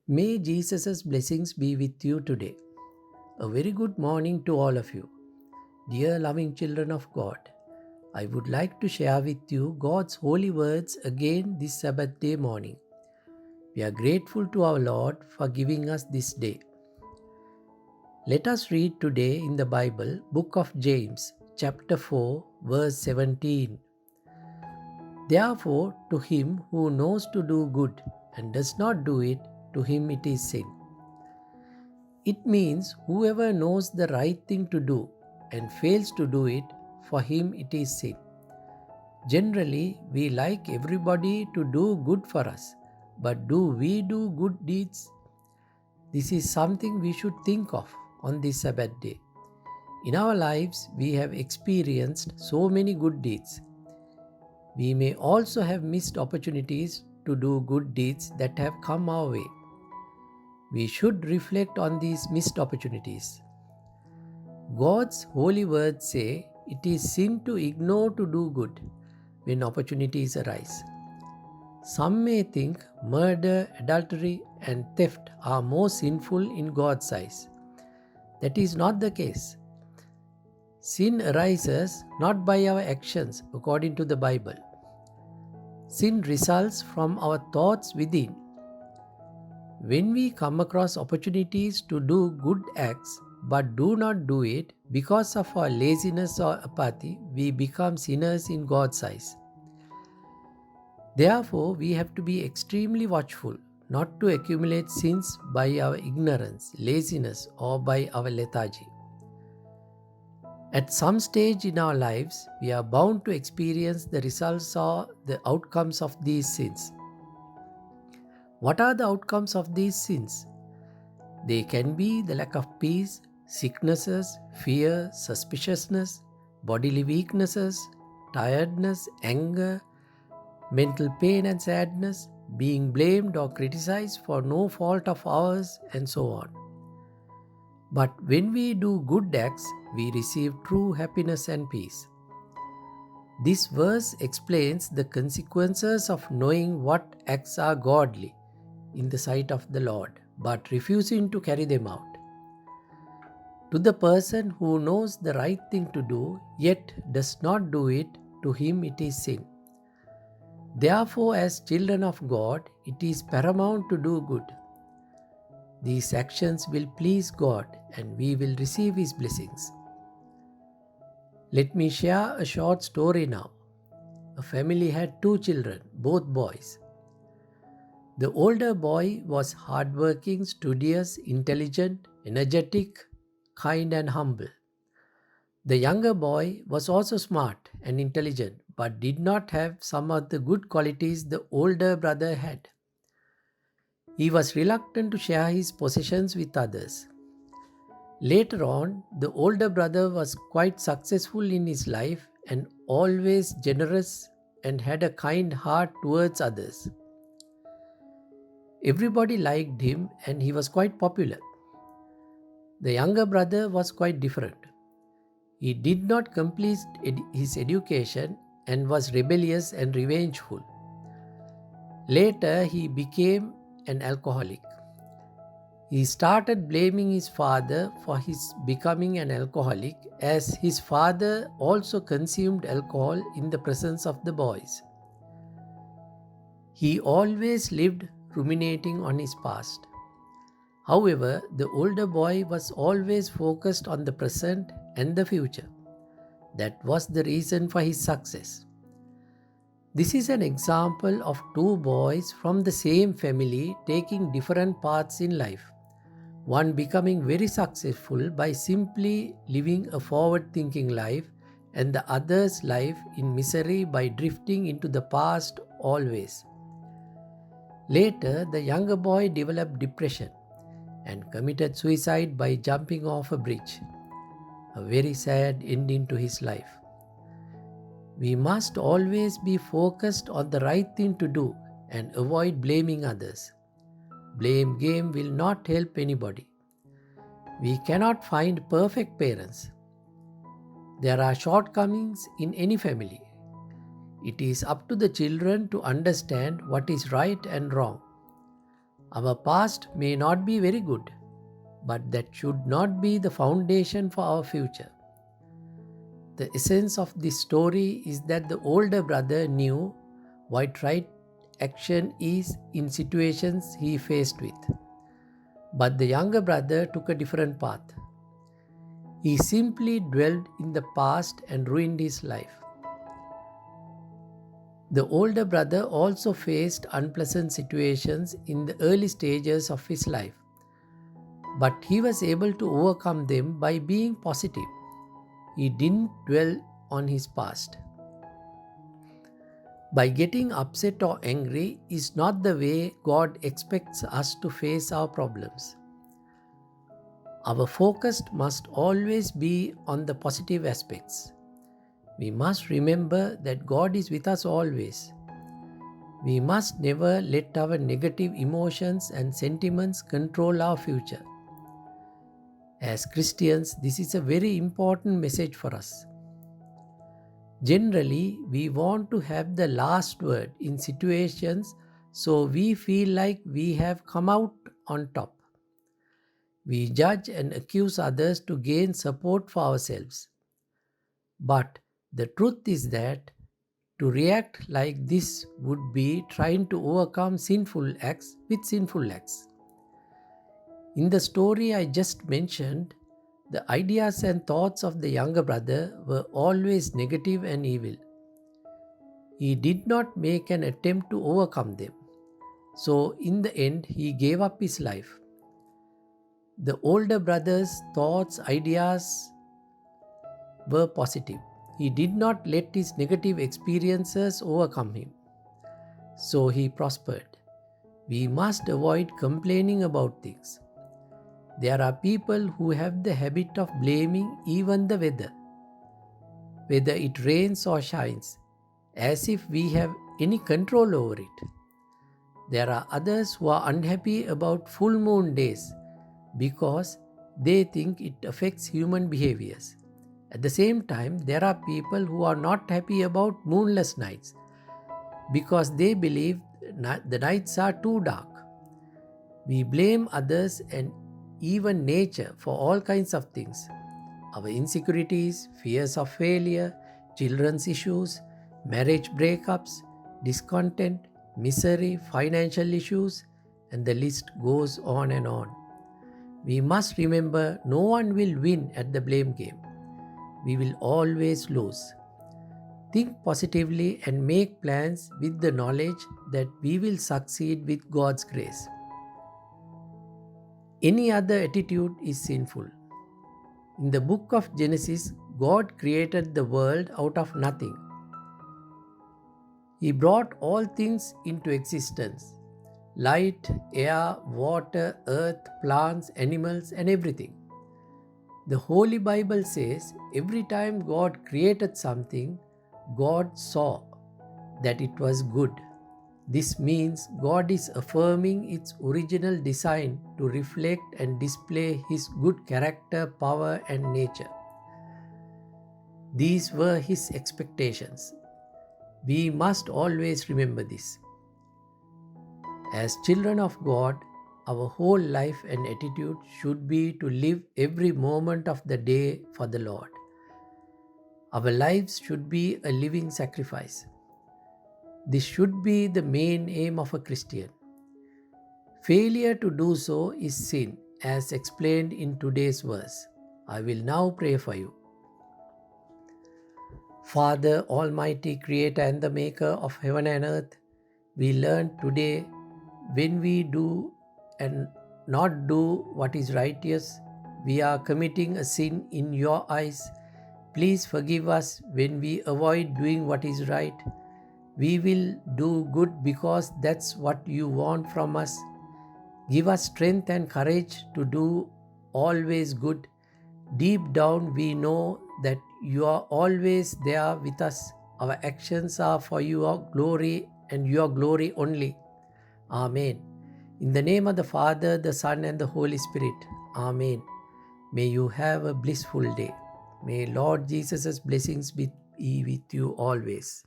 May Jesus' blessings be with you today. A very good morning to all of you. Dear loving children of God, I would like to share with you God's holy words again this Sabbath day morning. We are grateful to our Lord for giving us this day. Let us read today in the Bible, Book of James, chapter 4, verse 17. Therefore, to him who knows to do good and does not do it, to him it is sin. It means whoever knows the right thing to do and fails to do it, for him it is sin. Generally, we like everybody to do good for us, but do we do good deeds? This is something we should think of on this Sabbath day. In our lives, we have experienced so many good deeds. We may also have missed opportunities to do good deeds that have come our way. We should reflect on these missed opportunities. God's holy words say it is sin to ignore to do good when opportunities arise. Some may think murder, adultery, and theft are more sinful in God's eyes. That is not the case. Sin arises not by our actions according to the Bible. Sin results from our thoughts within. When we come across opportunities to do good acts but do not do it because of our laziness or apathy, we become sinners in God's eyes. Therefore, we have to be extremely watchful not to accumulate sins by our ignorance, laziness, or by our lethargy. At some stage in our lives, we are bound to experience the results or the outcomes of these sins. What are the outcomes of these sins? They can be the lack of peace, sicknesses, fear, suspiciousness, bodily weaknesses, tiredness, anger, mental pain and sadness, being blamed or criticized for no fault of ours, and so on. But when we do good acts, we receive true happiness and peace. This verse explains the consequences of knowing what acts are godly in the sight of the Lord, but refusing to carry them out. To the person who knows the right thing to do, yet does not do it, to him it is sin. Therefore, as children of God, it is paramount to do good. These actions will please God and we will receive His blessings. Let me share a short story now. A family had two children, both boys. The older boy was hardworking, studious, intelligent, energetic, kind, and humble. The younger boy was also smart and intelligent, but did not have some of the good qualities the older brother had. He was reluctant to share his possessions with others. Later on, the older brother was quite successful in his life and always generous and had a kind heart towards others. Everybody liked him and he was quite popular. The younger brother was quite different. He did not complete his education and was rebellious and revengeful. Later, he became an alcoholic. He started blaming his father for his becoming an alcoholic, as his father also consumed alcohol in the presence of the boys. He always lived ruminating on his past. However, the older boy was always focused on the present and the future. That was the reason for his success. This is an example of two boys from the same family taking different paths in life. One becoming very successful by simply living a forward-thinking life, and the other's life in misery by drifting into the past always. Later, the younger boy developed depression and committed suicide by jumping off a bridge. A very sad ending to his life. We must always be focused on the right thing to do and avoid blaming others. Blame game will not help anybody. We cannot find perfect parents. There are shortcomings in any family. It is up to the children to understand what is right and wrong. Our past may not be very good, but that should not be the foundation for our future. The essence of this story is that the older brother knew what right action is in situations he faced with. But the younger brother took a different path. He simply dwelled in the past and ruined his life. The older brother also faced unpleasant situations in the early stages of his life, but he was able to overcome them by being positive. He didn't dwell on his past. By getting upset or angry is not the way God expects us to face our problems. Our focus must always be on the positive aspects. We must remember that God is with us always. We must never let our negative emotions and sentiments control our future. As Christians, this is a very important message for us. Generally, we want to have the last word in situations so we feel like we have come out on top. We judge and accuse others to gain support for ourselves. But the truth is that to react like this would be trying to overcome sinful acts with sinful acts. In the story I just mentioned, the ideas and thoughts of the younger brother were always negative and evil. He did not make an attempt to overcome them. So, in the end, he gave up his life. The older brother's thoughts, ideas were positive. He did not let his negative experiences overcome him. So he prospered. We must avoid complaining about things. There are people who have the habit of blaming even the weather, whether it rains or shines, as if we have any control over it. There are others who are unhappy about full moon days because they think it affects human behaviors. At the same time, there are people who are not happy about moonless nights because they believe the nights are too dark. We blame others and even nature for all kinds of things. Our insecurities, fears of failure, children's issues, marriage breakups, discontent, misery, financial issues, and the list goes on and on. We must remember no one will win at the blame game. We will always lose. Think positively and make plans with the knowledge that we will succeed with God's grace. Any other attitude is sinful. In the book of Genesis, God created the world out of nothing. He brought all things into existence: light, air, water, earth, plants, animals, and everything. The Holy Bible says every time God created something, God saw that it was good. This means God is affirming its original design to reflect and display His good character, power, and nature. These were His expectations. We must always remember this. As children of God, our whole life and attitude should be to live every moment of the day for the Lord. Our lives should be a living sacrifice. This should be the main aim of a Christian. Failure to do so is sin, as explained in today's verse. I will now pray for you. Father, Almighty Creator and the Maker of heaven and earth, we learn today when we do and not do what is righteous, we are committing a sin in your eyes. Please forgive us when we avoid doing what is right. We will do good because that's what you want from us. Give us strength and courage to do always good. Deep down, we know that you are always there with us. Our actions are for your glory and your glory only. Amen. In the name of the Father, the Son, and the Holy Spirit. Amen. May you have a blissful day. May Lord Jesus' blessings be with you always.